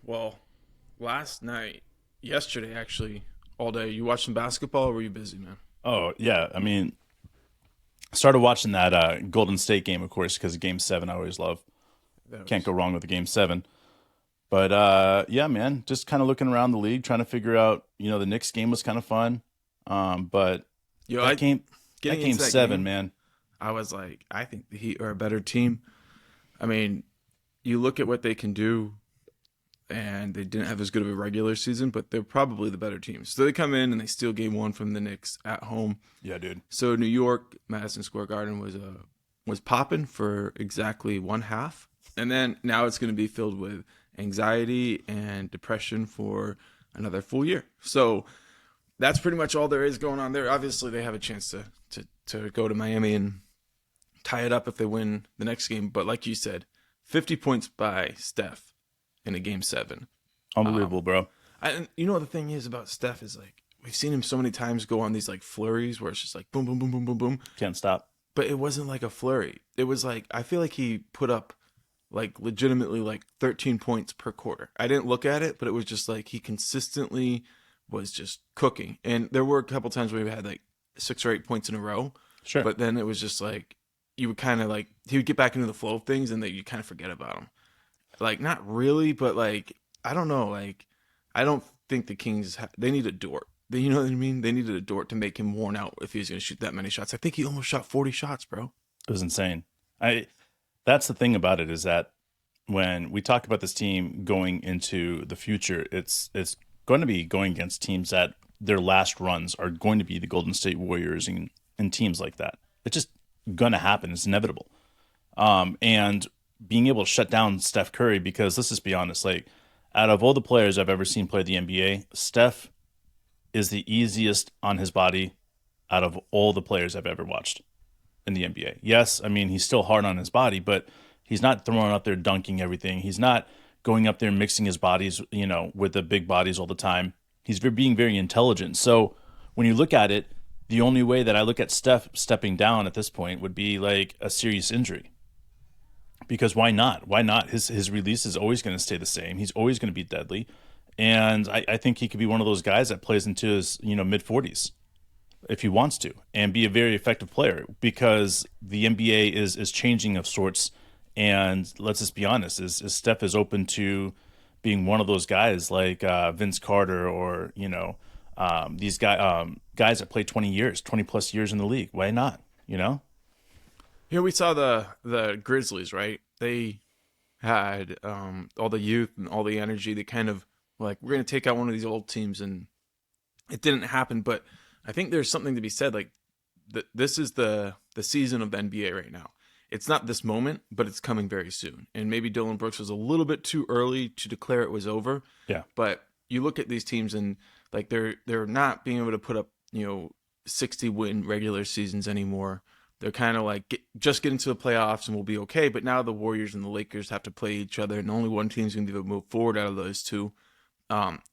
Well, yesterday actually, all day. You watched some basketball or were you busy, man? Oh yeah, I mean, started watching that Golden State game, of course, because of Game Seven. I always love. That Can't go was wrong with a Game Seven. But yeah, man, just kind of looking around the league, trying to figure out. The Knicks game was kind of fun, but yo. that I game, that Getting Game into that Seven, game, man. I was like, I think the Heat are a better team. I mean, you look at what they can do, and they didn't have as good of a regular season, but they're probably the better team. So they come in and they steal game one from the Knicks at home. Yeah, dude. So New York, Madison Square Garden was popping for exactly one half, and then now it's going to be filled with anxiety and depression for another full year. So that's pretty much all there is going on there. Obviously, they have a chance to go to Miami and tie it up if they win the next game. But like you said, 50 points by Steph in a game seven. Unbelievable, bro. And you know what the thing is about Steph is like we've seen him so many times go on these like flurries where it's just like boom, boom, boom, boom, boom, boom. Can't stop. But it wasn't like a flurry. It was like I feel like he put up like legitimately like 13 points per quarter. I didn't look at it, but it was just like he consistently was just cooking. And there were a couple times where he had like 6 or 8 points in a row, Sure. but then it was just like you would kind of like he would get back into the flow of things and then you kind of forget about him. Like not really, but like I don't know, like I don't think the they need a Dort. You know what I mean? They needed a Dort to make him worn out if he was going to shoot that many shots. I think he almost shot 40 shots, bro. It was insane. I. That's the thing about it is that when we talk about this team going into the future, it's going to be going against teams that their last runs are going to be the Golden State Warriors and teams like that. It's just going to happen. It's inevitable. And being able to shut down Steph Curry, because let's just be honest, like out of all the players I've ever seen play the NBA, Steph is the easiest on his body out of all the players I've ever watched in the NBA. Yes, I mean, he's still hard on his body, but he's not throwing up there dunking everything. He's not going up there mixing his bodies, with the big bodies all the time. He's being very intelligent. So when you look at it, the only way that I look at Steph stepping down at this point would be like a serious injury. Because why not? Why not? His release is always going to stay the same. He's always going to be deadly. And I think he could be one of those guys that plays into his, mid 40s if he wants to and be a very effective player because the NBA is changing of sorts. And let's just be honest, is Steph is open to being one of those guys like Vince Carter or these guys that play 20 plus years in the league. Why not? Here we saw the Grizzlies, right? They had all the youth and all the energy. They kind of like we're going to take out one of these old teams, and it didn't happen. But I think there's something to be said. Like this is the season of the NBA right now. It's not this moment, but it's coming very soon. And maybe Dylan Brooks was a little bit too early to declare it was over. Yeah. But you look at these teams and like they're not being able to put up 60 win regular seasons anymore. They're kind of like just get into the playoffs and we'll be okay. But now the Warriors and the Lakers have to play each other, and only one team's going to be able to move forward out of those two.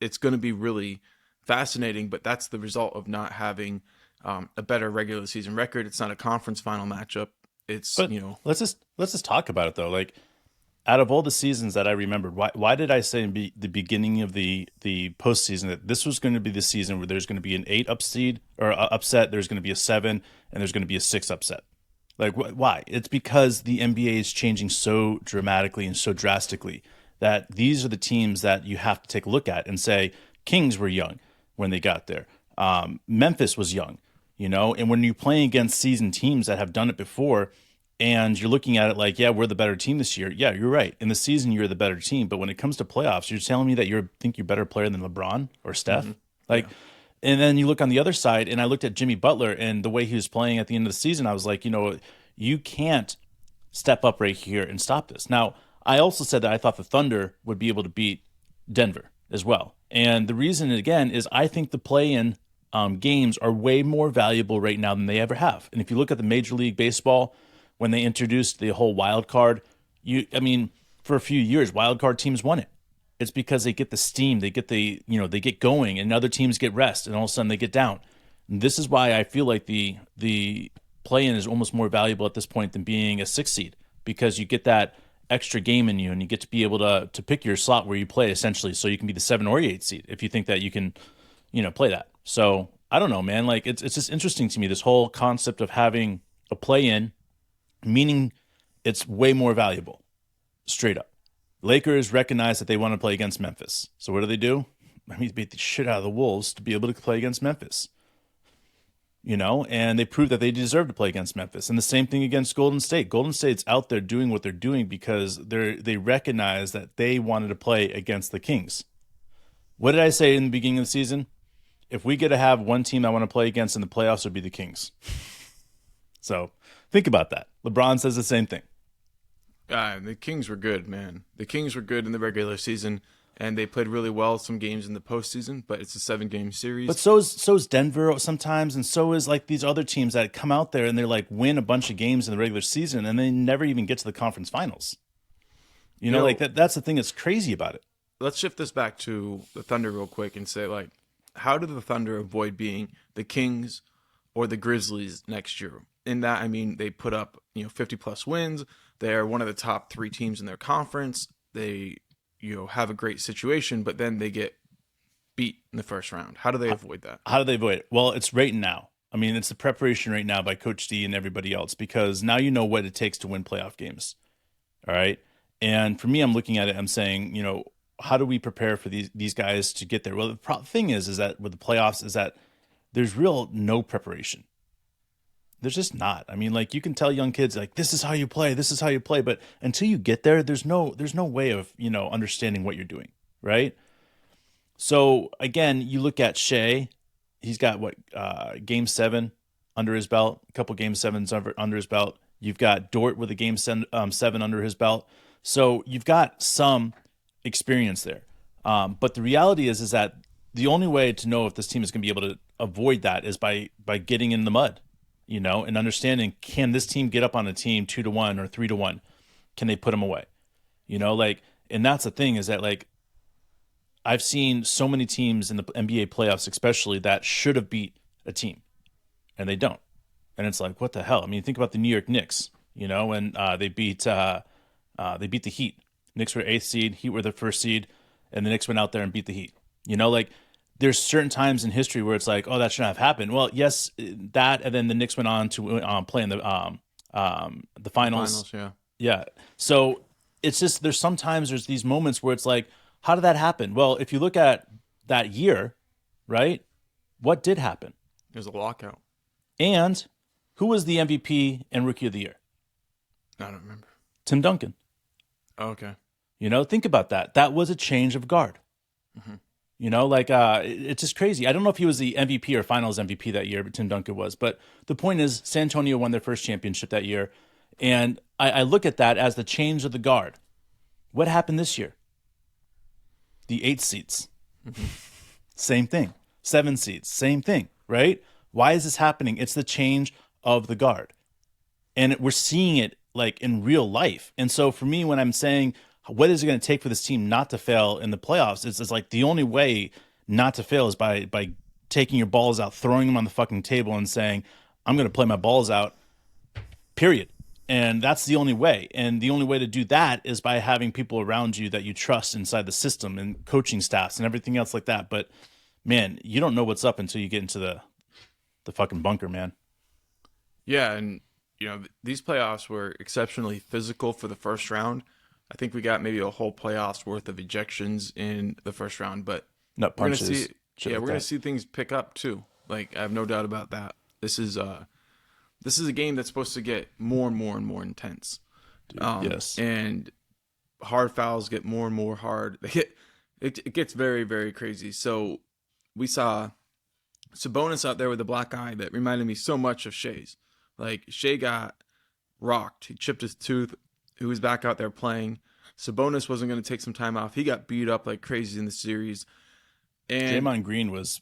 It's going to be really fascinating, but that's the result of not having a better regular season record. It's not a conference final matchup. It's But let's just talk about it though. Like out of all the seasons that I remembered, why did I say in the beginning of the postseason that this was going to be the season where there's going to be an 8 upseed or upset, there's going to be a 7, and there's going to be a 6 upset? Like why? It's because the NBA is changing so dramatically and so drastically that these are the teams that you have to take a look at and say Kings were young when they got there. Memphis was young, and when you're playing against seasoned teams that have done it before, and you're looking at it like, yeah, we're the better team this year. Yeah, you're right. In the season, you're the better team. But when it comes to playoffs, you're telling me that you think you're a better player than LeBron or Steph? Like, yeah. and then you look on the other side, and I looked at Jimmy Butler and the way he was playing at the end of the season. I was like, you can't step up right here and stop this. Now, I also said that I thought the Thunder would be able to beat Denver as well. And the reason, again, is I think the play-in games are way more valuable right now than they ever have. And if you look at the Major League Baseball, when they introduced the whole wild card, for a few years, wild card teams won it. It's because they get the steam, they get they get going, and other teams get rest, and all of a sudden they get down. And this is why I feel like the play-in is almost more valuable at this point than being a 6 seed, because you get that extra game in you, and you get to be able to pick your slot where you play essentially, so you can be the 7 or 8 seed if you think that you can, play that. So I don't know, man. Like it's just interesting to me, this whole concept of having a play in, meaning it's way more valuable. Straight up, Lakers recognize that they want to play against Memphis. So what do? I mean, they beat the shit out of the Wolves to be able to play against Memphis. And they proved that they deserve to play against Memphis. And the same thing against Golden State. Golden State's out there doing what they're doing because they recognize that they wanted to play against the Kings. What did I say in the beginning of the season? If we get to have one team I want to play against in the playoffs, it would be the Kings. So think about that. LeBron says the same thing. The Kings were good, man. The Kings were good in the regular season, and they played really well some games in the postseason, but it's a 7-game series. But so is Denver sometimes, and so is like these other teams that come out there and they like win a bunch of games in the regular season and they never even get to the conference finals. Like that's the thing that's crazy about it. Let's shift this back to the Thunder real quick and say, like, how did the Thunder avoid being the Kings or the Grizzlies next year? In that, I mean, they put up 50-plus wins. They're one of the top 3 teams in their conference. They have a great situation, but then they get beat in the first round. How do they avoid that? How do they avoid it? Well, it's right now. I mean, it's the preparation right now by Coach D and everybody else, because now you know what it takes to win playoff games. All right. And for me, I'm looking at it, I'm saying, how do we prepare for these guys to get there? Well, the thing is that with the playoffs is that there's no preparation. There's just not. I mean, like, you can tell young kids, like, this is how you play, but until you get there, there's no way of, understanding what you're doing, right? So again, you look at Shea, he's got game 7 under his belt, a couple game 7s under his belt. You've got Dort with a game 7 under his belt. So you've got some experience there. But the reality is that the only way to know if this team is going to be able to avoid that is by getting in the mud. And understanding, can this team get up on a team 2-1 or 3-1? Can they put them away? And that's the thing, is that, like, I've seen so many teams in the NBA playoffs, especially, that should have beat a team, and they don't. And it's like, what the hell? I mean, think about the New York Knicks, when they beat the Heat. Knicks were 8th seed, Heat were the 1st seed, and the Knicks went out there and beat the Heat. There's certain times in history where it's like, oh, that shouldn't have happened. Well, yes, that, and then the Knicks went on to play in the finals. Yeah. So it's just, there's these moments where it's like, how did that happen? Well, if you look at that year, right, what did happen? There's a lockout. And who was the MVP and Rookie of the Year? I don't remember. Tim Duncan. Oh, okay. Think about that. That was a change of guard. Mm-hmm. It's just crazy. I don't know if he was the MVP or finals MVP that year, but Tim Duncan was. But the point is, San Antonio won their first championship that year. And I look at that as the change of the guard. What happened this year? The 8 seeds. Mm-hmm. Same thing. 7 seeds. Same thing, right? Why is this happening? It's the change of the guard. And we're seeing it, like, in real life. And so for me, when I'm saying, what is it going to take for this team not to fail in the playoffs? It's like the only way not to fail is by taking your balls out, throwing them on the fucking table and saying, I'm going to play my balls out, period. And that's the only way. And the only way to do that is by having people around you that you trust inside the system, and coaching staffs and everything else like that. But, man, you don't know what's up until you get into the fucking bunker, man. Yeah, and, these playoffs were exceptionally physical for the first round. I think we got maybe a whole playoff's worth of ejections in the first round, but nut punches. We're going to see things pick up too. Like, I have no doubt about that. This is a game that's supposed to get more and more and more intense. Dude, yes. And hard fouls get more and more hard. It gets very, very crazy. So we saw Sabonis out there with a black eye that reminded me so much of Shea's. Like, Shea got rocked. He chipped his tooth. He was back out there playing. Sabonis wasn't going to take some time off. He got beat up like crazy in the series. And Draymond Green was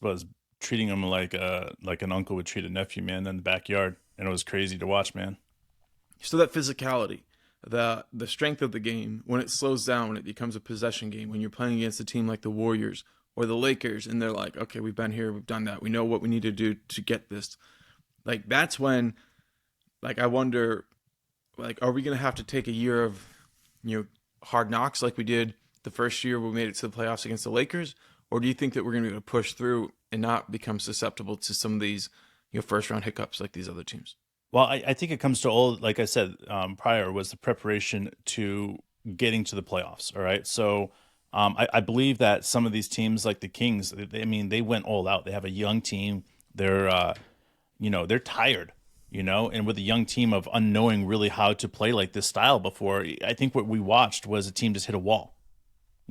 treating him like an uncle would treat a nephew, man, in the backyard. And it was crazy to watch, man. So that physicality, the strength of the game, when it slows down, when it becomes a possession game, when you're playing against a team like the Warriors or the Lakers, and they're like, okay, we've been here, we've done that, we know what we need to do to get this. Like, that's when, like, I wonder, like, are we going to have to take a year of hard knocks like we did the first year we made it to the playoffs against the Lakers, or do you think that we're going to be able to push through and not become susceptible to some of these first round hiccups like these other teams? Well, I think it comes to all, like I said prior, was the preparation to getting to the playoffs. All right. So I believe that some of these teams like the Kings, they went all out. They have a young team. They're tired, and with a young team of unknowing really how to play like this style before, I think what we watched was a team just hit a wall.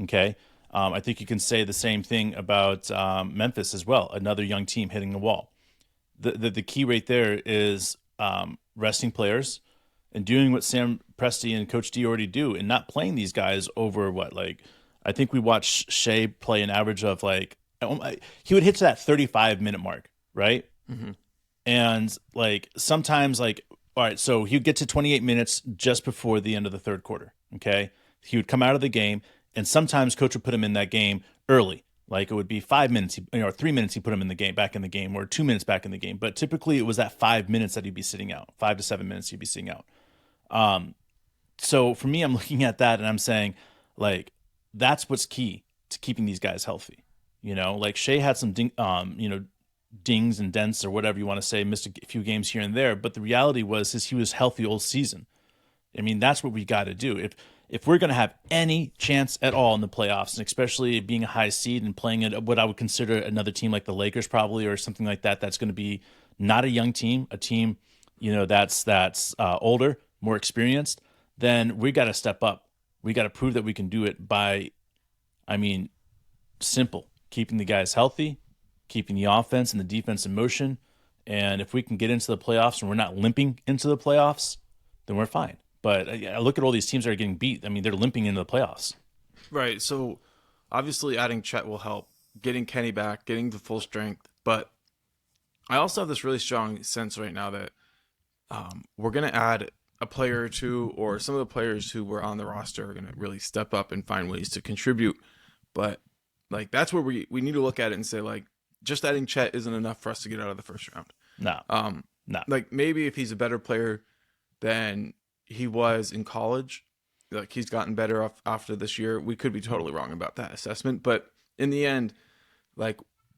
Okay. I think you can say the same thing about Memphis as well. Another young team hitting the wall. The key right there is resting players and doing what Sam Presti and Coach D already do, and not playing these guys over I think we watched Shea play an average of he would hit to that 35-minute mark, right? Mm-hmm. And sometimes all right, so he would get to 28 minutes just before the end of the third quarter. Okay. He would come out of the game, and sometimes coach would put him in that game early. Like it would be 5 minutes, or 3 minutes he put him in the game, back in the game, or 2 minutes back in the game. But typically it was that 5 minutes that he'd be sitting out, 5 to 7 minutes he'd be sitting out. So for me, I'm looking at that and I'm saying, that's what's key to keeping these guys healthy. Shea had some dings and dents or whatever you want to say, missed a few games here and there. But the reality was he was healthy all season. That's what we got to do. If we're going to have any chance at all in the playoffs, and especially being a high seed and playing what I would consider another team like the Lakers probably, or something like that, that's going to be not a young team, a team, that's older, more experienced, then we got to step up. We got to prove that we can do it by, simple, keeping the guys healthy, keeping the offense and the defense in motion. And if we can get into the playoffs and we're not limping into the playoffs, then we're fine. But I look at all these teams that are getting beat. They're limping into the playoffs. Right. So obviously adding Chet will help, getting Kenny back, getting the full strength. But I also have this really strong sense right now that we're going to add a player or two, or some of the players who were on the roster are going to really step up and find ways to contribute. But that's where we need to look at it and say, just adding Chet isn't enough for us to get out of the first round. No. No. Maybe if he's a better player than he was in college, he's gotten better after this year. We could be totally wrong about that assessment, but in the end,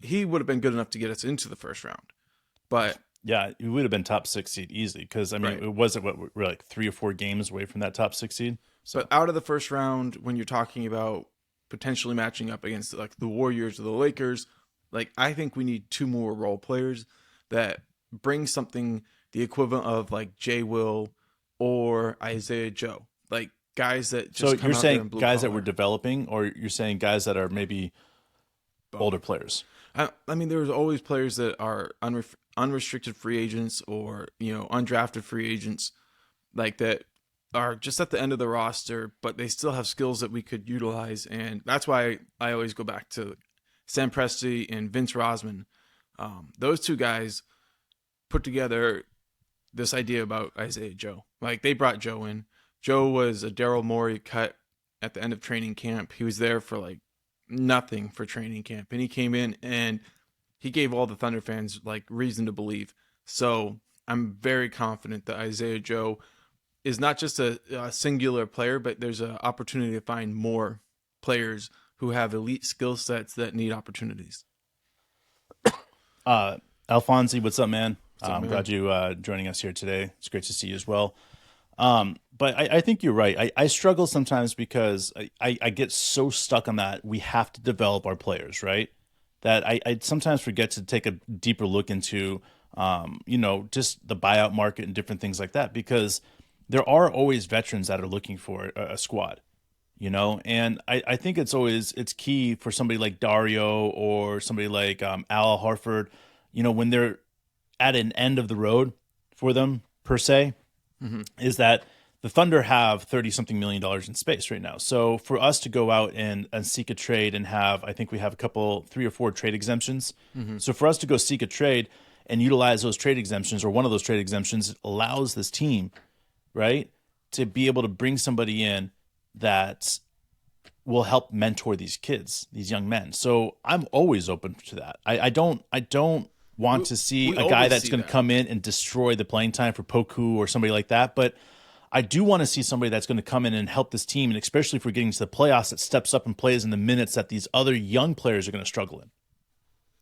he would have been good enough to get us into the first round. But yeah, he would have been top 6 seed easily, because right. It wasn't we're 3 or 4 games away from that top 6 seed. So. But out of the first round, when you're talking about potentially matching up against the Warriors or the Lakers, I think we need 2 more role players that bring something the equivalent of Jay Will or Isaiah Joe, guys that just. So come you're out saying there in blue guys collar. that we're developing, or you're saying guys that are maybe older players? There's always players that are unrestricted free agents, or undrafted free agents, that are just at the end of the roster, but they still have skills that we could utilize. And that's why I always go back to Sam Presti and Vince Rosman. Those 2 guys put together this idea about Isaiah Joe. They brought Joe in. Joe was a Daryl Morey cut at the end of training camp. He was there for nothing for training camp, and he came in and he gave all the Thunder fans reason to believe. So I'm very confident that Isaiah Joe is not just a singular player, but there's an opportunity to find more players who have elite skill sets that need opportunities. Alfonsi, what's up, man? Man? Glad you joining us here today. It's great to see you as well. But I think you're right. I struggle sometimes because I get so stuck on that we have to develop our players, right? That I sometimes forget to take a deeper look into, just the buyout market and different things like that, because there are always veterans that are looking for a squad, and I think it's key for somebody like Dario or somebody like Al Horford, when they're at an end of the road for them per se, is that the Thunder have $30-something million in space right now. So for us to go out and seek a trade and I think we have 3 or 4 trade exemptions. Mm-hmm. So for us to go seek a trade and utilize those trade exemptions, or one of those trade exemptions, allows this team, right, to be able to bring somebody in that will help mentor these kids, these young men. So I'm always open to that. I don't want to see a guy that's going to come in and destroy the playing time for Poku or somebody like that. But I do want to see somebody that's going to come in and help this team, and especially if we're getting to the playoffs, that steps up and plays in the minutes that these other young players are going to struggle in.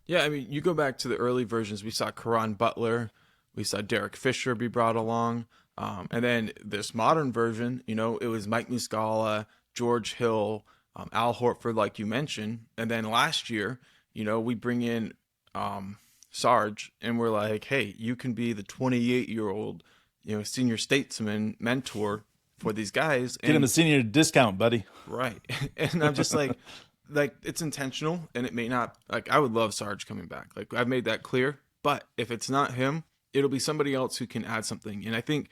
Yeah, I mean, you go back to the early versions. We saw Caron Butler, we saw Derek Fisher be brought along, and then this modern version, you know, it was Mike Muscala, George Hill, Al Horford, like you mentioned, and then last year, you know, we bring in Sarge, and we're like, hey, you can be the 28-year-old, you know, senior statesman mentor for these guys. Get him a senior discount, buddy. Right. And I'm just like it's intentional, and it may not, like, I would love Sarge coming back. Like, I've made that clear, but if it's not him, it'll be somebody else who can add something. And I think,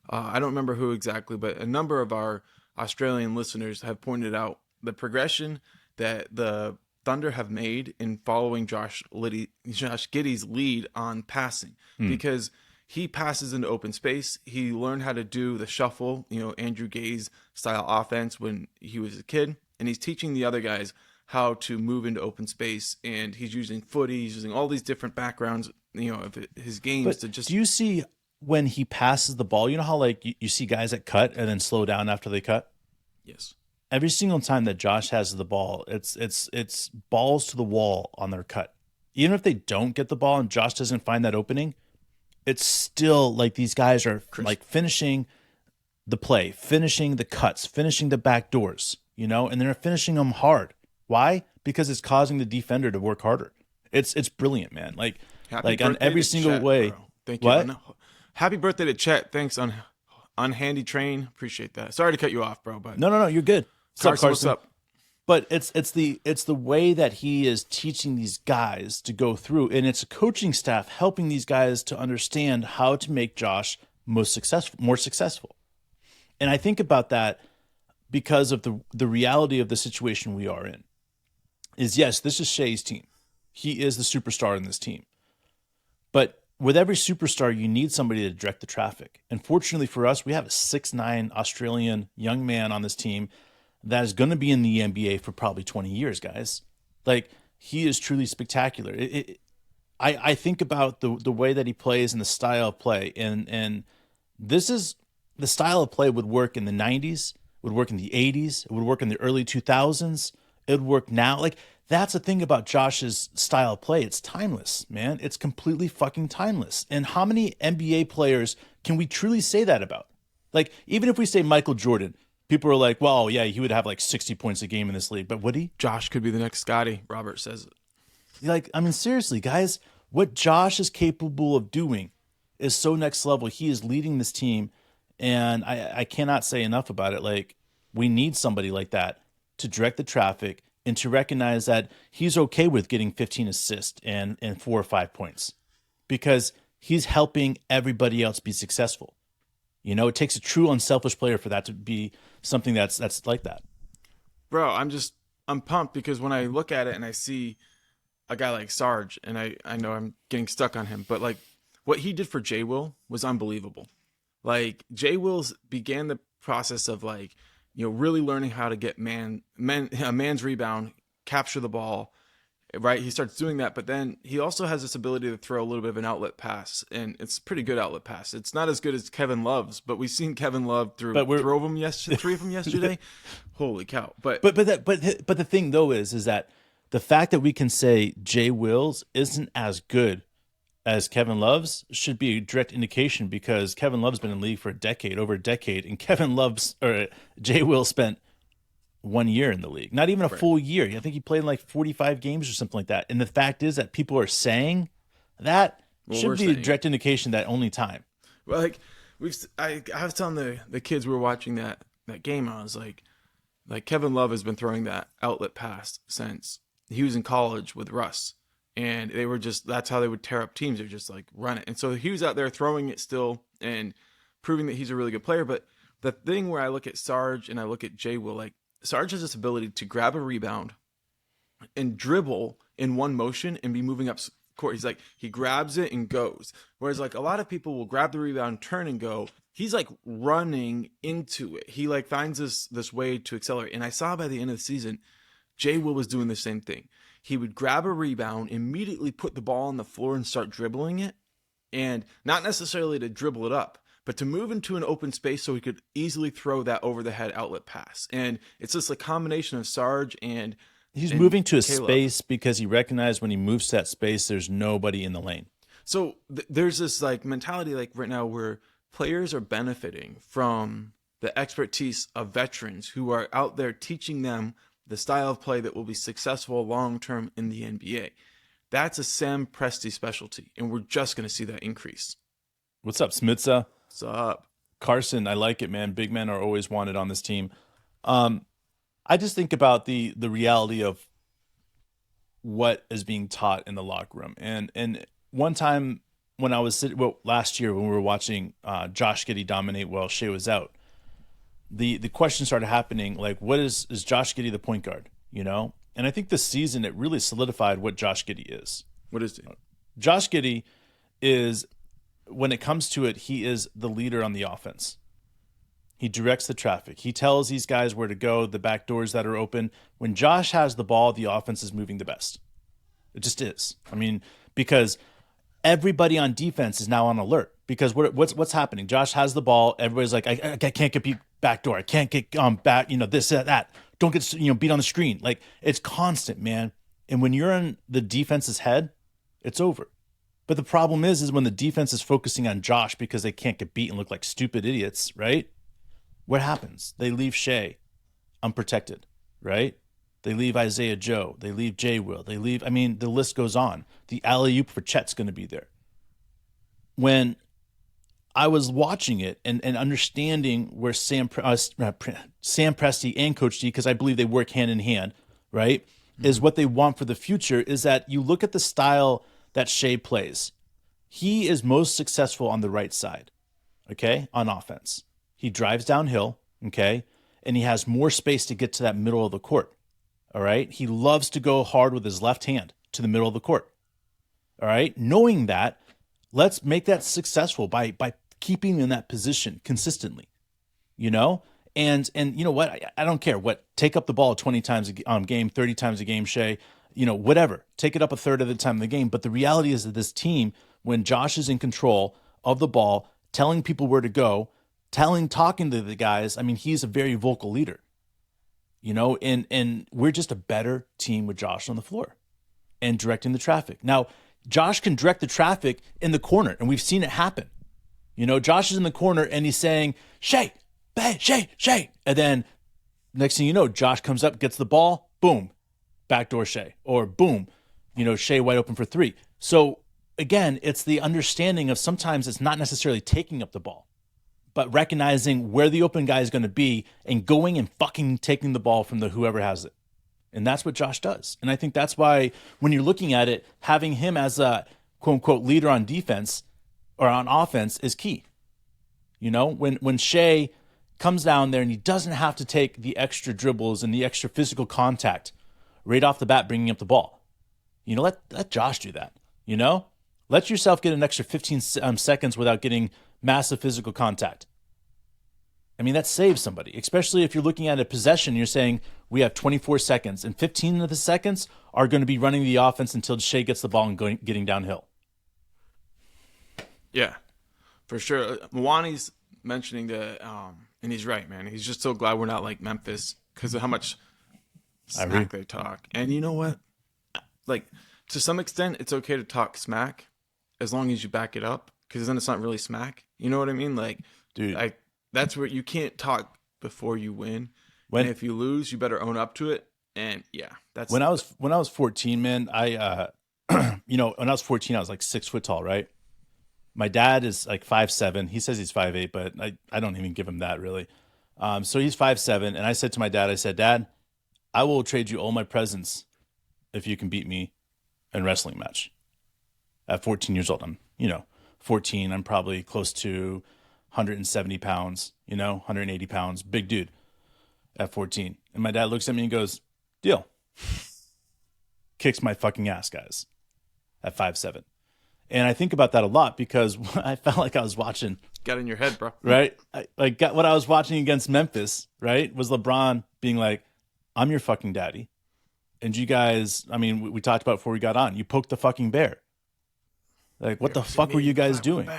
I don't remember who exactly, but a number of our Australian listeners have pointed out the progression that the Thunder have made in following Josh Giddey's lead on passing, because he passes into open space. He learned how to do the shuffle, you know, Andrew Gaze style offense when he was a kid, and he's teaching the other guys how to move into open space, and he's using footy, he's using all these different backgrounds, you know, of his games to just. Do you see when he passes the ball, you know how like you see guys that cut and then slow down after they cut? Yes. Every single time that Josh has the ball, it's balls to the wall on their cut. Even if they don't get the ball and Josh doesn't find that opening, it's still like these guys are like finishing the play, finishing the cuts, finishing the back doors, you know, and they're finishing them hard. Why? Because it's causing the defender to work harder. It's brilliant, man. Like on every single Chet, way. Bro. Thank you. What? Happy birthday to Chet. Thanks on Handy Train. Appreciate that. Sorry to cut you off, bro. But No, you're good. Carson, what's up? But it's the way that he is teaching these guys to go through, and it's a coaching staff helping these guys to understand how to make Josh more successful. And I think about that because of the reality of the situation we are in. Is yes, this is Shea's team. He is the superstar in this team. But with every superstar, you need somebody to direct the traffic. And fortunately for us, we have a 6'9" Australian young man on this team that is going to be in the NBA for probably 20 years, guys. Like, he is truly spectacular. I think about the way that he plays and the style of play. And this is the style of play would work in the 90s, would work in the 80s, it would work in the early 2000s, it would work now. Like, that's the thing about Josh's style of play. It's timeless, man. It's completely fucking timeless. And how many NBA players can we truly say that about? Like, even if we say Michael Jordan, people are like, well, yeah, he would have like 60 points a game in this league, but would he? Josh could be the next Scotty. Robert says it. Like, I mean, seriously, guys, what Josh is capable of doing is so next level. He is leading this team, and I cannot say enough about it. Like, we need somebody like that to direct the traffic and to recognize that he's okay with getting 15 assists and 4 or 5 points because he's helping everybody else be successful. You know, it takes a true unselfish player for that to be something that's like that. Bro, I'm pumped because when I look at it and I see a guy like Sarge, and I know I'm getting stuck on him, but like what he did for J. Will was unbelievable. Like, J. Will's began the process of, like, you know, really learning how to get a man's rebound, capture the ball, right? He starts doing that, but then he also has this ability to throw a little bit of an outlet pass, and it's a pretty good outlet pass. It's not as good as Kevin Love's, but we've seen Kevin Love throw them three of them yesterday. Holy cow! But the thing though is that the fact that we can say Jay Wills isn't as good as Kevin Love's should be a direct indication because Kevin Love's been in the league for over a decade, and Jay Will spent 1 year in the league, not even a full year. I think he played in like 45 games or something like that. And the fact is that people are saying that should be a direct indication that only time. Well, like I was telling the kids we were watching that game, I was like Kevin Love has been throwing that outlet pass since he was in college with Russ. And they were that's how they would tear up teams. They're just like, run it. And so he was out there throwing it still and proving that he's a really good player. But the thing where I look at Sarge and I look at Jay Will, like, Sarge has this ability to grab a rebound and dribble in one motion and be moving up court. He's like, he grabs it and goes. Whereas like a lot of people will grab the rebound, turn and go. He's like running into it. He like finds this way to accelerate. And I saw by the end of the season, Jay Will was doing the same thing. He would grab a rebound, immediately put the ball on the floor and start dribbling it. And not necessarily to dribble it up, but to move into an open space so he could easily throw that over the head outlet pass. And it's just a combination of Sarge and he's moving to a Caleb. space because he recognized when he moves to that space, there's nobody in the lane. So there's this like mentality like right now where players are benefiting from the expertise of veterans who are out there teaching them the style of play that will be successful long-term in the NBA. That's a Sam Presti specialty, and we're just going to see that increase. What's up, Smitsa? What's up? Carson, I like it, man. Big men are always wanted on this team. I just think about the reality of what is being taught in the locker room. And one time when I was last year when we were watching Josh Giddey dominate while Shea was out, the question started happening like, what is Josh Giddey the point guard? You know? And I think this season it really solidified what Josh Giddey is. What is he? Josh Giddey is, when it comes to it, he is the leader on the offense. He directs the traffic. He tells these guys where to go, the back doors that are open. When Josh has the ball, the offense is moving the best. It just is. I mean, because everybody on defense is now on alert. Because what's happening? Josh has the ball. Everybody's like, I can't get beat back door. I can't get back. This, that. Don't get beat on the screen. Like, it's constant, man. And when you're on the defense's head, it's over. But the problem is when the defense is focusing on Josh because they can't get beat and look like stupid idiots, right? What happens? They leave Shea unprotected, right? They leave Isaiah Joe. They leave Jay Will. They leave, the list goes on. The alley-oop for Chet's going to be there. When I was watching it and understanding where Sam Presti and Coach D, because I believe they work hand in hand, right, is what they want for the future, is that you look at the style that Shea plays. He is most successful on the right side, okay, on offense. He drives downhill, okay, and he has more space to get to that middle of the court, all right? He loves to go hard with his left hand to the middle of the court, all right? Knowing that, let's make that successful by keeping him in that position consistently, And you know what? I don't care. Take up the ball 20 times a game, 30 times a game, Shea, whatever. Take it up a third of the time of the game. But the reality is that this team, when Josh is in control of the ball, telling people where to go, talking to the guys, he's a very vocal leader, and we're just a better team with Josh on the floor and directing the traffic. Now, Josh can direct the traffic in the corner, and we've seen it happen. Josh is in the corner and he's saying, Shea, Shea, Shea. And then next thing you know, Josh comes up, gets the ball, boom, backdoor Shea. Or boom, Shea wide open for three. So again, it's the understanding of sometimes it's not necessarily taking up the ball, but recognizing where the open guy is going to be and going and fucking taking the ball from whoever has it. And that's what Josh does. And I think that's why when you're looking at it, having him as a quote unquote leader on defense or on offense is key. When Shea comes down there and he doesn't have to take the extra dribbles and the extra physical contact right off the bat, bringing up the ball. Let Josh do that. Let yourself get an extra 15 seconds without getting massive physical contact. That saves somebody, especially if you're looking at a possession. You're saying we have 24 seconds and 15 of the seconds are going to be running the offense until Shea gets the ball and getting downhill. Yeah, for sure. Mwani's mentioning that, and he's right, man. He's just so glad we're not like Memphis because of how much smack they talk. And you know what? Like, to some extent, it's okay to talk smack as long as you back it up, because then it's not really smack. You know what I mean? Like, dude, that's where you can't talk before you win. And if you lose, you better own up to it. And yeah, that's when I was 14, man. When I was 14, I was like 6 foot tall, right? My dad is like 5'7". He says he's 5'8", but I don't even give him that really. So he's 5'7", and I said to my dad, I said, Dad, I will trade you all my presents if you can beat me in a wrestling match. At 14 years old, I'm 14. I'm probably close to 170 pounds, 180 pounds, big dude at 14. And my dad looks at me and goes, deal. Kicks my fucking ass, guys, at 5'7". And I think about that a lot because I felt like I was watching. Got in your head, bro. Right? What I was watching against Memphis, right, was LeBron being like, I'm your fucking daddy. And you guys, we talked about before we got on, you poked the fucking bear. Like, what the fuck were you guys doing?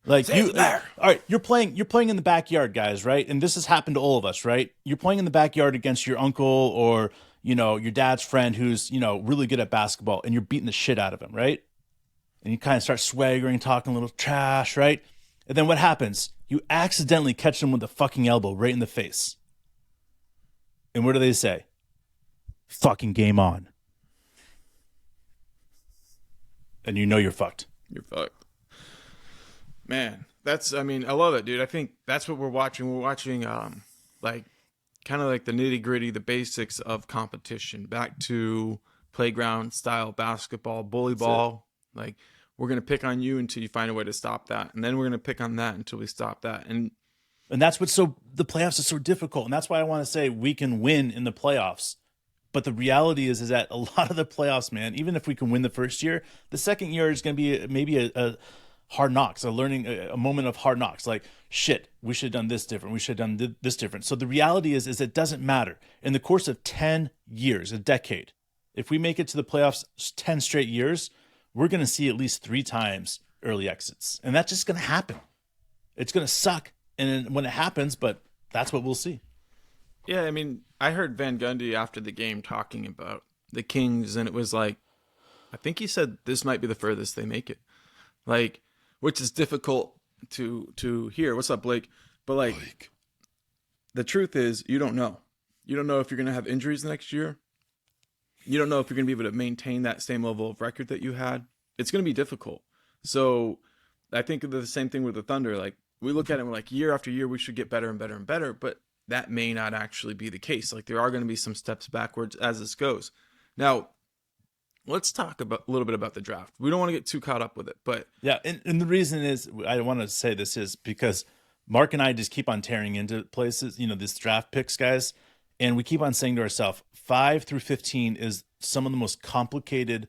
Like Say you, it's there. all right, you're playing in the backyard, guys, right? And this has happened to all of us, right? You're playing in the backyard against your uncle or, your dad's friend who's, really good at basketball, and you're beating the shit out of him, right? And you kind of start swaggering, talking a little trash, right? And then what happens? You accidentally catch them with a fucking elbow right in the face. And what do they say? Fucking game on. And you're fucked. You're fucked. Man, I love that, dude. I think that's what we're watching. We're watching, like, kind of like the nitty gritty, the basics of competition. Back to playground style basketball, bully ball. Like, we're going to pick on you until you find a way to stop that. And then we're going to pick on that until we stop that. And that's the playoffs are so difficult. And that's why I want to say we can win in the playoffs. But the reality is that a lot of the playoffs, man, even if we can win the first year, the second year is going to be maybe a hard knocks, a moment of hard knocks. Like, shit, we should have done this different. We should have done this different. So the reality is it doesn't matter. In the course of 10 years, a decade, if we make it to the playoffs 10 straight years, we're going to see at least 3 times early exits. And that's just going to happen. It's going to suck. And when it happens, but that's what we'll see. yeah, I mean, I heard Van Gundy after the game talking about the Kings, and it was like, I think he said this might be the furthest they make it. Like, which is difficult to hear. What's up, Blake? But like, the truth is, you don't know. You don't know if you're going to have injuries next year. You don't know if you're going to be able to maintain that same level of record that you had. It's going to be difficult. So I think of the same thing with the Thunder. Like, we look at it and we're like, year after year, we should get better and better and better. But that may not actually be the case. Like, there are going to be some steps backwards as this goes. Now, let's talk a little bit about the draft. We don't want to get too caught up with it, but yeah, and the reason is I want to say this is because Mark and I just keep on tearing into places, this draft picks, guys, and we keep on saying to ourselves, 5 through 15 is some of the most complicated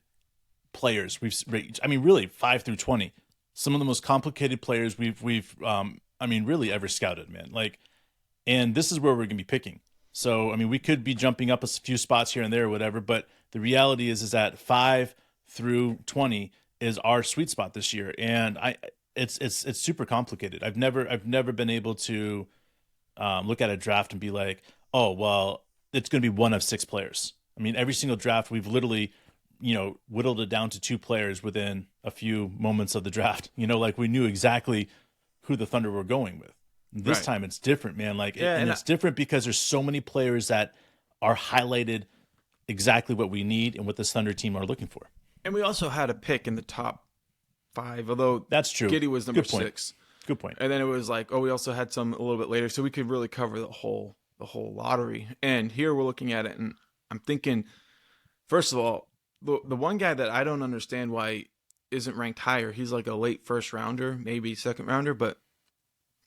players really 5 through 20, some of the most complicated players we've really ever scouted, man. Like, and this is where we're gonna be picking. So, we could be jumping up a few spots here and there or whatever, but the reality is that 5 through 20 is our sweet spot this year. And it's super complicated. I've never been able to look at a draft and be like, oh, well, it's going to be one of 6 players. Every single draft, we've literally, whittled it down to 2 players within a few moments of the draft. Like, we knew exactly who the Thunder were going with. This time it's different, man. Like, and it's different because there's so many players that are highlighted exactly what we need and what this Thunder team are looking for. And we also had a pick in the top 5, although that's true. Giddey was number 6. Good point. And then it was like, we also had some a little bit later, so we could really cover the whole lottery. And here we're looking at it, and I'm thinking, first of all, the one guy that I don't understand why isn't ranked higher. He's like a late first rounder, maybe second rounder, but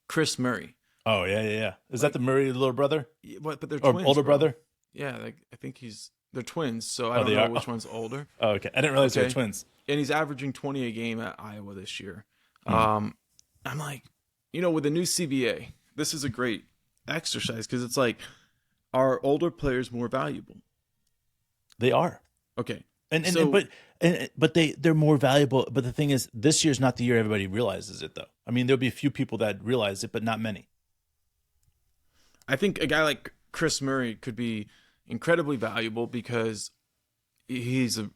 Chris Murray. Oh yeah. Is that the Murray little brother? But they're or twins, older bro. brother? Yeah, I think they're twins, so I don't know which one's older. Oh, okay. I didn't realize they were twins. And he's averaging 20 a game at Iowa this year. I'm like, with the new CBA, this is a great exercise because it's like, are older players more valuable? They are. Okay. But they're more valuable. But the thing is, this year's not the year everybody realizes it, though. There'll be a few people that realize it, but not many. I think a guy like Chris Murray could be incredibly valuable because he's a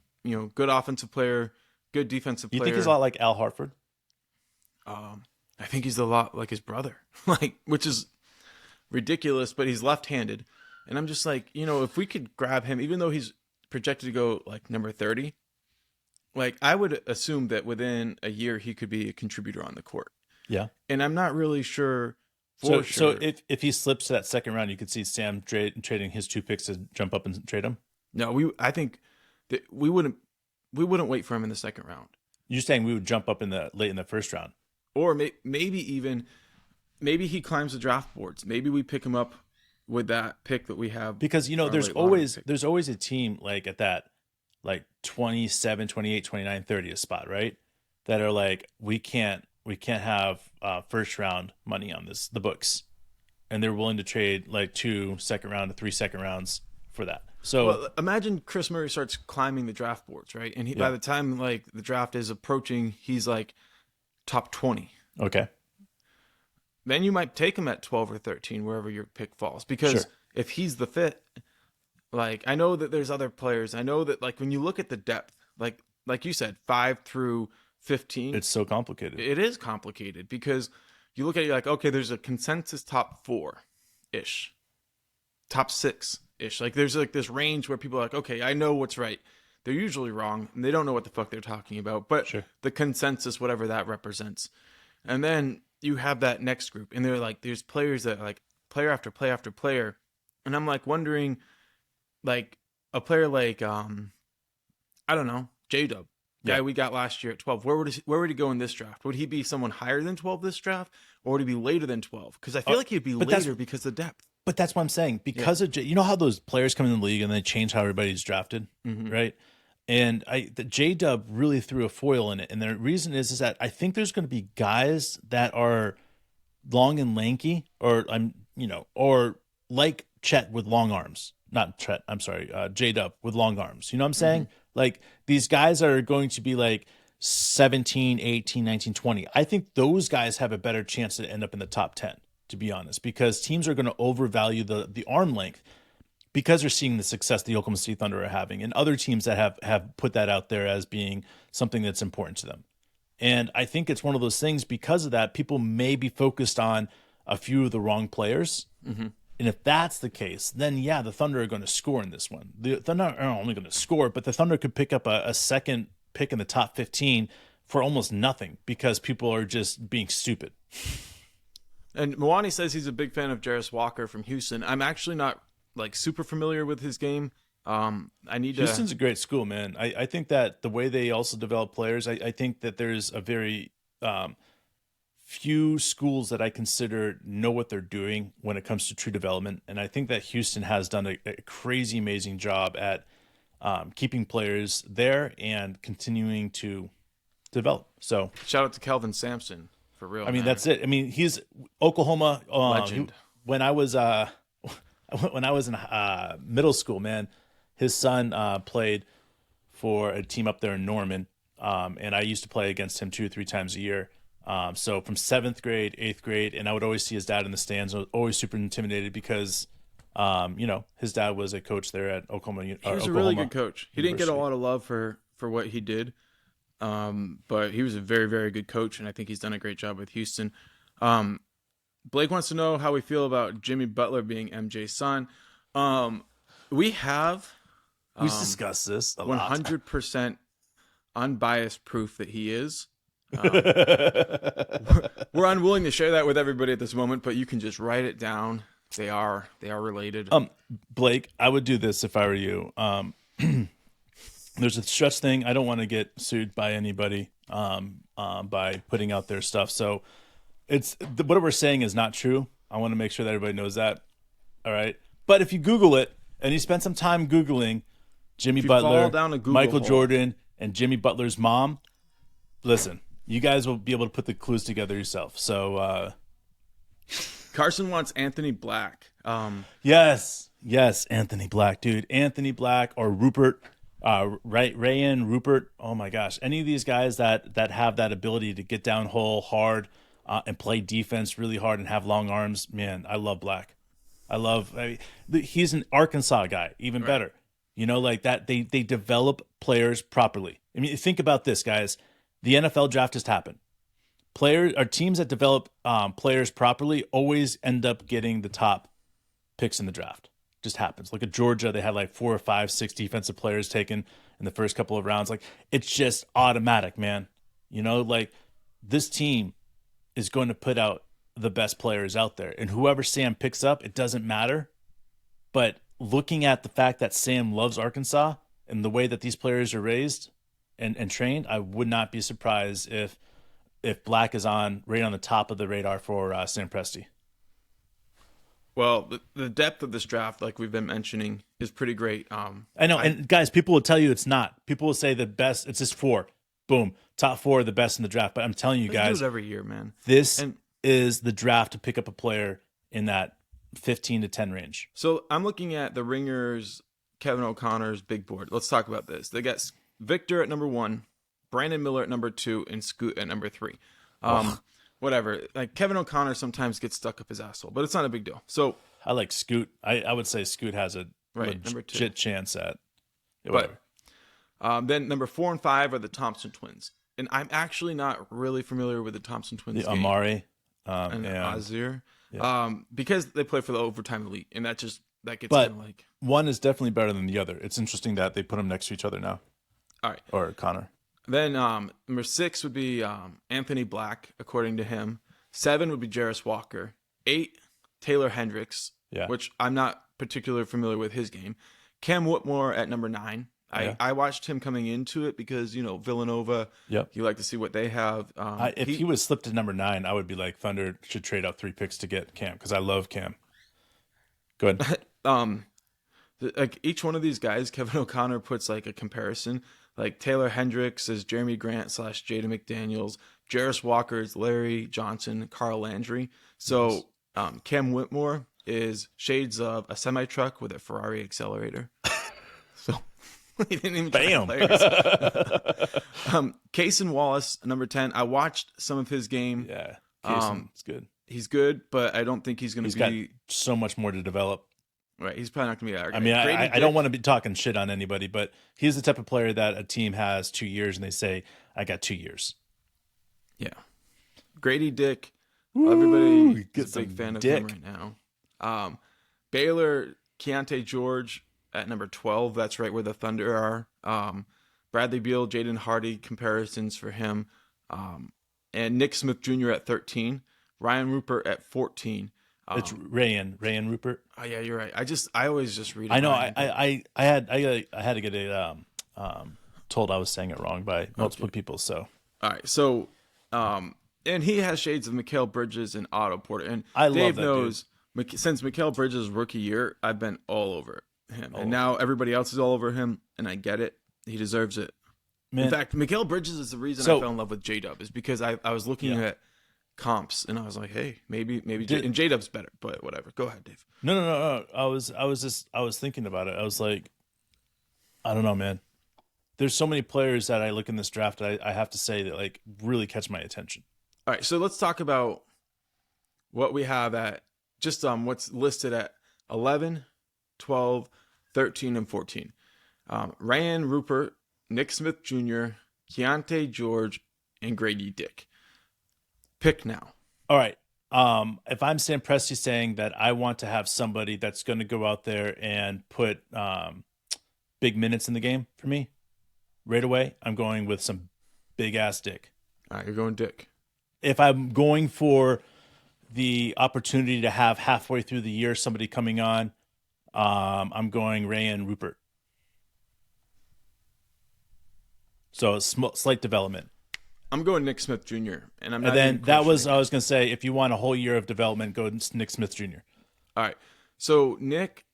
good offensive player, good defensive player. You think he's a lot like Al Horford? I think he's a lot like his brother, which is ridiculous, but he's left-handed. And I'm just like, if we could grab him, even though he's projected to go like number 30, like I would assume that within a year he could be a contributor on the court. Yeah. And I'm not really sure. So if he slips to that second round, you could see Sam trading his 2 picks to jump up and trade him? No, I think that we wouldn't wait for him in the second round. You're saying we would jump up late in the first round? Or maybe he climbs the draft boards. Maybe we pick him up with that pick that we have. Because, there's always a team like at that, like 27, 28, 29, 30 spot, right? That are like, we can't have first round money on the books. And they're willing to trade like 2 second round to 3 second rounds for that. So imagine Chris Murray starts climbing the draft boards, right? And by the time like the draft is approaching, he's like top 20. Okay. then you might take him at 12 or 13, wherever your pick falls. Because Sure. if he's the fit, like, I know that there's other players. I know that, like, when you look at the depth, like you said, 5 through 15, It's so complicated. it is complicated because you look at it, you're like, okay, there's a consensus top 4-ish, top 6-ish. Like, there's like this range where people are like, okay, I know what's right. They're usually wrong, and they don't know what the fuck they're talking about. But Sure. the consensus, whatever that represents. And then you have that next group, and they're like, there's players that are like player after player after player. And I'm like wondering, like, a player like, I don't know, J-Dub, guy Yeah. we got last year at 12. Where would he go in this draft? Would he be someone higher than 12 this draft, or would he be later than 12? Because I feel like he'd be but that's- later because of depth. But that's what I'm saying. Because of you know how those players come in the league and they change how everybody's drafted, right? And the J Dub really threw a foil in it. And the reason is that I think there's going to be guys that are long and lanky, or or like Chet with long arms. Not Chet, I'm sorry, J Dub with long arms. You know what I'm saying? Like, these guys are going to be like 17, 18, 19, 20. I think those guys have a better chance to end up in the top 10, to be honest, because teams are going to overvalue the arm length because they're seeing the success the Oklahoma City Thunder are having, and other teams that have put that out there as being something that's important to them. And I think it's one of those things, because of that, people may be focused on a few of the wrong players. And if that's the case, then yeah, the Thunder are going to score in this one. The Thunder are only going to score, but the Thunder could pick up a second pick in the top 15 for almost nothing because people are just being stupid. And Mwani says he's a big fan of Jarris Walker from Houston. I'm actually not like super familiar with his game. I need Houston's a great school, man. I think that the way they also develop players, I think that there's a very few schools that I consider know what they're doing when it comes to true development. And I think that Houston has done a crazy, amazing job at keeping players there and continuing to develop. So shout out to Kelvin Sampson for real. I mean, man. that's it. I mean, he's Oklahoma Legend. When I was in middle school, man, his son played for a team up there in Norman, and I used to play against him 2 or 3 times a year. So from 7th grade, 8th grade, and I would always see his dad in the stands. I was always super intimidated because, his dad was a coach there at Oklahoma. He was a really good coach. He didn't get a lot of love for what he did, but he was a very, very good coach, and I think he's done a great job with Houston. Blake wants to know how we feel about Jimmy Butler being MJ's son. We've discussed this a lot. 100% unbiased proof that he is. We're unwilling to share that with everybody at this moment, but you can just write it down. They are related. Blake, I would do this if I were you. There's a stretch thing. I don't want to get sued by anybody by putting out their stuff. So what we're saying is not true. I want to make sure that everybody knows that. All right. But if you Google it and you spend some time Googling Jimmy Butler, Michael Jordan, and Jimmy Butler's mom, listen, you guys will be able to put the clues together yourself. So Carson wants Anthony Black. Yes, Anthony Black, dude. Anthony Black or Rupert, Rayan, Rupert. Oh my gosh, any of these guys that have that ability to get down hole hard and play defense really hard and have long arms, man, I love Black. He's an Arkansas guy, even better. You know, like that. They develop players properly. I mean, think about this, guys. The NFL draft just happened. Teams that develop players properly always end up getting the top picks in the draft. Just happens. Look at Georgia; they had like 4 or 5, 6 defensive players taken in the first couple of rounds. Like, it's just automatic, man. You know, like, this team is going to put out the best players out there, and whoever Sam picks up, it doesn't matter. But looking at the fact that Sam loves Arkansas and the way that these players are raised and trained, I would not be surprised if Black is right on the top of the radar for Sam Presti. Well, the depth of this draft, like we've been mentioning, is pretty great. I know, and guys, people will tell you it's not. People will say the best, it's just 4. Boom. Top 4 are the best in the draft. But I'm telling you guys, do it every year, man. This is the draft to pick up a player in that 15 to 10 range. So I'm looking at the Ringers, Kevin O'Connor's big board. Let's talk about this. They got Victor at number 1, Brandon Miller at number 2, and Scoot at number 3. When whatever. Like Kevin O'Connor sometimes gets stuck up his asshole, but it's not a big deal. So I like Scoot. I would say Scoot has a number 2. legit chance at. But then number 4 and 5 are the Thompson twins, and I'm actually not really familiar with the Thompson twins. The Amari and Azir, yeah. because they play for the overtime elite, and that gets kind of like one is definitely better than the other. It's interesting that they put them next to each other now. All right, or Connor. Then number 6 would be Anthony Black, according to him. 7 would be Jarris Walker. 8, Taylor Hendricks, which I'm not particularly familiar with his game. Cam Whitmore at number 9. I watched him coming into it because, Villanova, you like to see what they have. If he was slipped to number 9, I would be like, Thunder should trade out 3 picks to get Cam, because I love Cam. Go ahead. Like each one of these guys, Kevin O'Connor puts like a comparison. Like Taylor Hendricks is Jeremy Grant / Jada McDaniels. Jarris Walker is Larry Johnson, Carl Landry. So Cam Whitmore is shades of a semi-truck with a Ferrari accelerator. So he didn't even bam. Cason Wallace, number 10. I watched some of his game. Yeah, Cason's good. He's good, but I don't think he's going to be. Got so much more to develop. Right, he's probably not going to be that. I mean, I don't want to be talking shit on anybody, but he's the type of player that a team has 2 years and they say, "I got 2 years." Yeah, Grady Dick. Everybody is a big fan Dick. of him right now. Baylor, Keontae George at number 12. That's right where the Thunder are. Bradley Beal, Jaden Hardy comparisons for him. And Nick Smith Jr. at 13. Ryan Rupert at 14. It's Rayan Rupert. Oh yeah, you're right. I always just read it. I know. I had to get it told I was saying it wrong by multiple people. So all right. So and he has shades of Mikal Bridges and Otto Porter. And I Dave love that knows since Mikal Bridges' rookie year, I've been all over him. And now everybody else is all over him, and I get it. He deserves it. Man. In fact, Mikal Bridges is the reason I fell in love with J-Dub, is because I was looking at comps and I was like, hey, maybe and J-Dub's better, but whatever. Go ahead, Dave. No. I was thinking about it. I was like, I don't know, man. There's so many players that I look in this draft, I have to say that like really catch my attention. All right, so let's talk about what we have at just what's listed at 11, 12, 13, and 14. Ryan Rupert, Nick Smith Jr., Keontae George, and Grady Dick. Pick now. All right. If I'm Sam Presti saying that I want to have somebody that's going to go out there and put big minutes in the game for me, right away, I'm going with some big-ass Dick. All right, you're going Dick. If I'm going for the opportunity to have halfway through the year somebody coming on, I'm going Rayan Rupert. So a slight development. I'm going Nick Smith Jr. And then that was I was going to say, if you want a whole year of development, go Nick Smith Jr. All right. So Nick,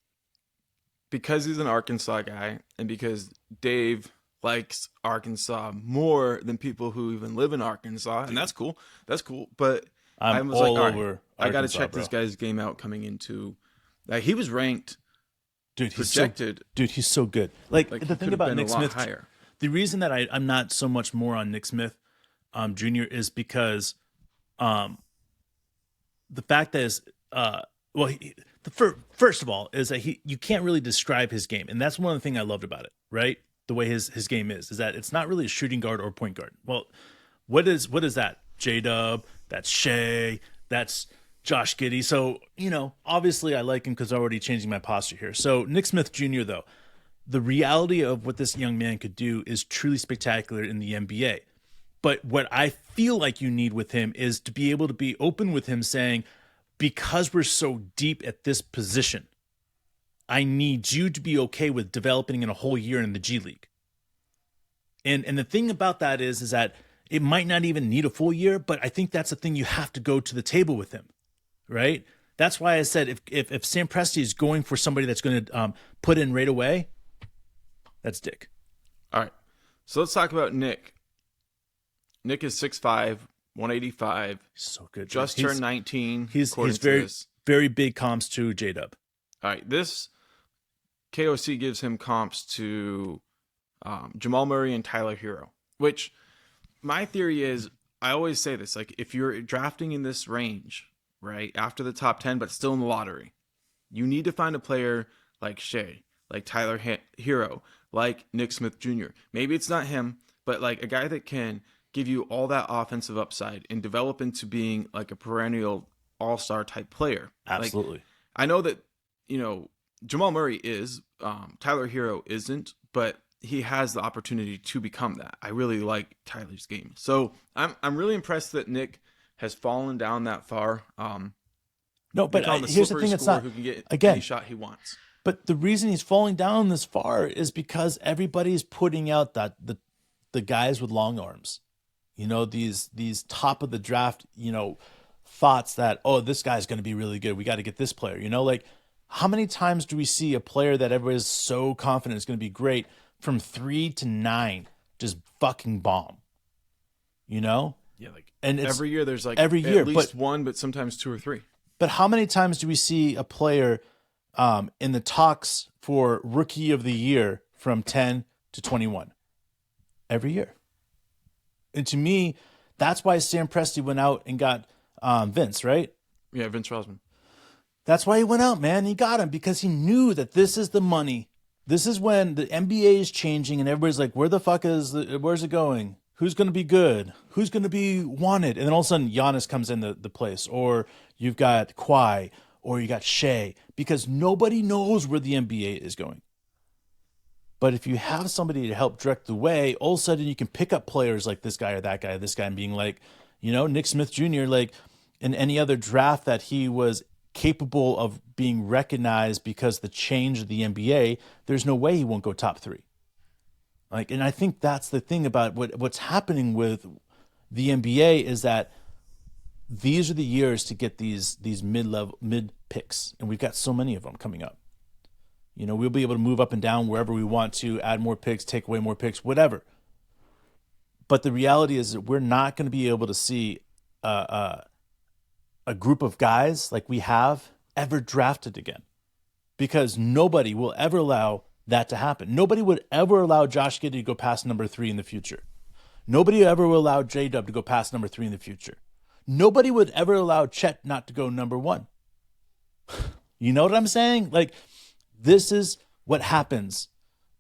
because he's an Arkansas guy, and because Dave likes Arkansas more than people who even live in Arkansas, and that's cool. That's cool. But I was all like, over. I got to check this guy's game out coming into. Like he was ranked. Dude, projected. He's so good. Like the thing about Nick Smith, higher. The reason that I'm not so much more on Nick Smith Jr. is because the fact that is first of all is that you can't really describe his game, and that's one of the things I loved about it, right? The way his game is that it's not really a shooting guard or point guard. Well, what is that? J-Dub, that's Shea, that's Josh Giddey. So, obviously I like him because I'm already changing my posture here. So Nick Smith Jr., though, the reality of what this young man could do is truly spectacular in the NBA. But what I feel like you need with him is to be able to be open with him saying, because we're so deep at this position, I need you to be okay with developing in a whole year in the G League. And the thing about that is that it might not even need a full year, but I think that's the thing you have to go to the table with him, right? That's why I said if Sam Presti is going for somebody that's going to put in right away, that's Dick. All right. So let's talk about Nick. Nick is 6'5", 185. So good. Just turned 19. He's very big comps to J-Dub. All right. This KOC gives him comps to Jamal Murray and Tyler Hero, which my theory is I always say this, like if you're drafting in this range, right, after the top 10, but still in the lottery, you need to find a player like Shea, like Tyler Hero, like Nick Smith Jr. Maybe it's not him, but like a guy that can give you all that offensive upside and develop into being like a perennial all-star type player. Absolutely. Like, I know that, Jamal Murray is, Tyler Hero isn't, but he has the opportunity to become that. I really like Tyler's game. So I'm really impressed that Nick has fallen down that far. No, but here's the thing: it's not who can get again any shot he wants. But the reason he's falling down this far is because everybody's putting out that the guys with long arms, these top of the draft, thoughts that, oh, this guy's going to be really good. We got to get this player. Like how many times do we see a player that everybody's so confident is going to be great from 3 to 9 just fucking bomb? Yeah, like and every year there's like at least one, but sometimes 2 or 3. But how many times do we see a player in the talks for rookie of the year from 10 to 21? Every year. And to me, that's why Sam Presti went out and got Vince, right? Yeah, Vince Rosman. That's why he went out, man. He got him because he knew that this is the money. This is when the NBA is changing and everybody's like, where's it going? Who's going to be good? Who's going to be wanted? And then all of a sudden, Giannis comes in the place. Or you've got Kawhi. Or you got Shea. Because nobody knows where the NBA is going. But if you have somebody to help direct the way, all of a sudden you can pick up players like this guy or that guy, this guy, and being like, Nick Smith Jr., like in any other draft that he was capable of being recognized because the change of the NBA, there's no way he won't go top 3. And I think that's the thing about what's happening with the NBA is that these are the years to get these mid picks, and we've got so many of them coming up. We'll be able to move up and down wherever we want to, add more picks, take away more picks, whatever. But the reality is that we're not going to be able to see a group of guys like we have ever drafted again, because nobody will ever allow that to happen. Nobody would ever allow Josh Giddey to go past number 3 in the future. Nobody ever will allow J-Dub to go past number 3 in the future. Nobody would ever allow Chet not to go number 1. You know what I'm saying? Like, this is what happens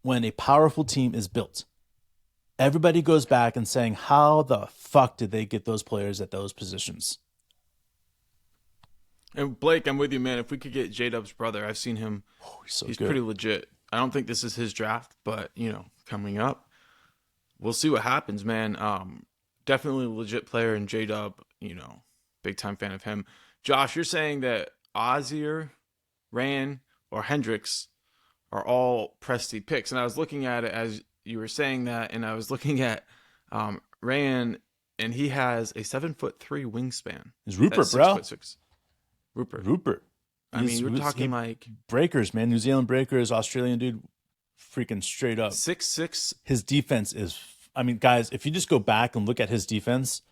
when a powerful team is built. Everybody goes back and saying, how the fuck did they get those players at those positions? And Blake, I'm with you, man. If we could get J-Dub's brother, I've seen him. Oh, he's good. Pretty legit. I don't think this is his draft, but, coming up, we'll see what happens, man. Definitely a legit player, and J-Dub, big time fan of him. Josh, you're saying that Ozier, Rand, or Hendricks are all Presti picks. And I was looking at it as you were saying that, and I was looking at Rand, and he has a 7'3" wingspan. It's Rupert, bro. 6'6". Rupert. I mean, we're talking like breakers, man. New Zealand breakers, Australian dude, freaking straight up. 6'6". His defense is, guys, if you just go back and look at his defense,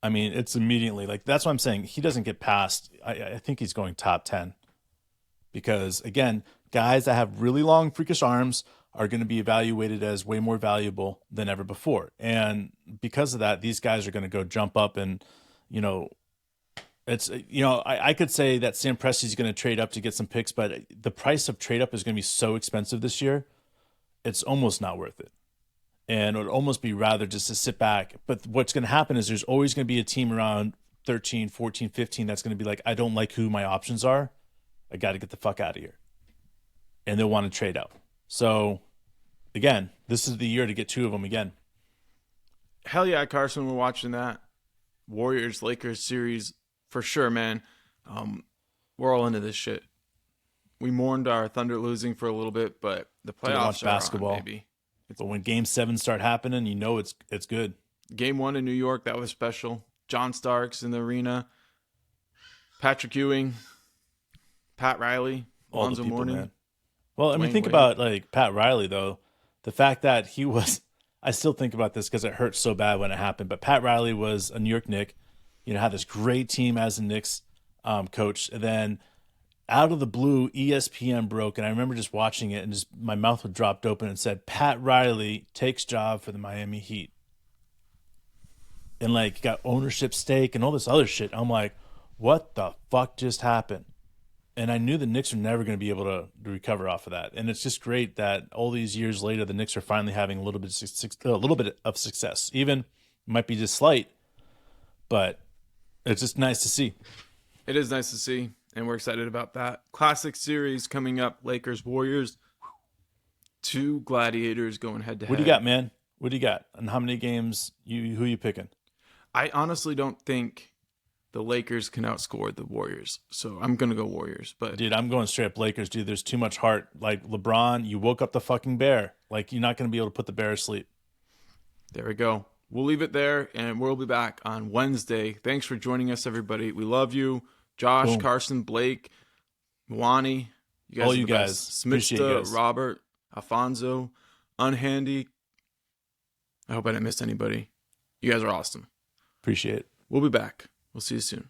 it's immediately like, that's what I'm saying. He doesn't get past, I think he's going top 10. Because, again, guys that have really long, freakish arms are going to be evaluated as way more valuable than ever before. And because of that, these guys are going to go jump up and, it's, I could say that Sam Presti's going to trade up to get some picks, but the price of trade up is going to be so expensive this year, it's almost not worth it. And it would almost be rather just to sit back. But what's going to happen is there's always going to be a team around 13, 14, 15 that's going to be like, I don't like who my options are. I got to get the fuck out of here. And they'll want to trade out. So, again, this is the year to get 2 of them again. Hell yeah, Carson, we're watching that Warriors-Lakers series for sure, man. We're all into this shit. We mourned our Thunder losing for a little bit, but the playoffs are basketball, on, baby. But when Game 7 start happening, it's good. Game 1 in New York, that was special. John Starks in the arena. Patrick Ewing. Pat Riley. Alonzo Mourning. Man. Well, think about like Pat Riley, though. The fact that he was, I still think about this because it hurt so bad when it happened, but Pat Riley was a New York Knick, had this great team as a Knicks coach. And then out of the blue, ESPN broke, and I remember just watching it and just my mouth would dropped open and said, Pat Riley takes job for the Miami Heat. and like got ownership stake and all this other shit. I'm like, what the fuck just happened? And I knew the Knicks are never going to be able to recover off of that. And it's just great that all these years later, the Knicks are finally having a little bit of success. Even it might be just slight, but it's just nice to see. It is nice to see, and we're excited about that. Classic series coming up, Lakers, Warriors. 2 gladiators going head to head. What do you got, man? What do you got? And how many games? Who you picking? I honestly don't think the Lakers can outscore the Warriors, so I'm gonna go Warriors. But dude, I'm going straight up Lakers, dude. There's too much heart. Like LeBron, you woke up the fucking bear. Like you're not gonna be able to put the bear to sleep. There we go. We'll leave it there, and we'll be back on Wednesday. Thanks for joining us, everybody. We love you, Josh, Boom. Carson, Blake, Mwani. You guys, all are you the guys, best. appreciate you Smithsta, guys. Robert, Alfonso, Unhandy. I hope I didn't miss anybody. You guys are awesome. Appreciate it. We'll be back. We'll see you soon.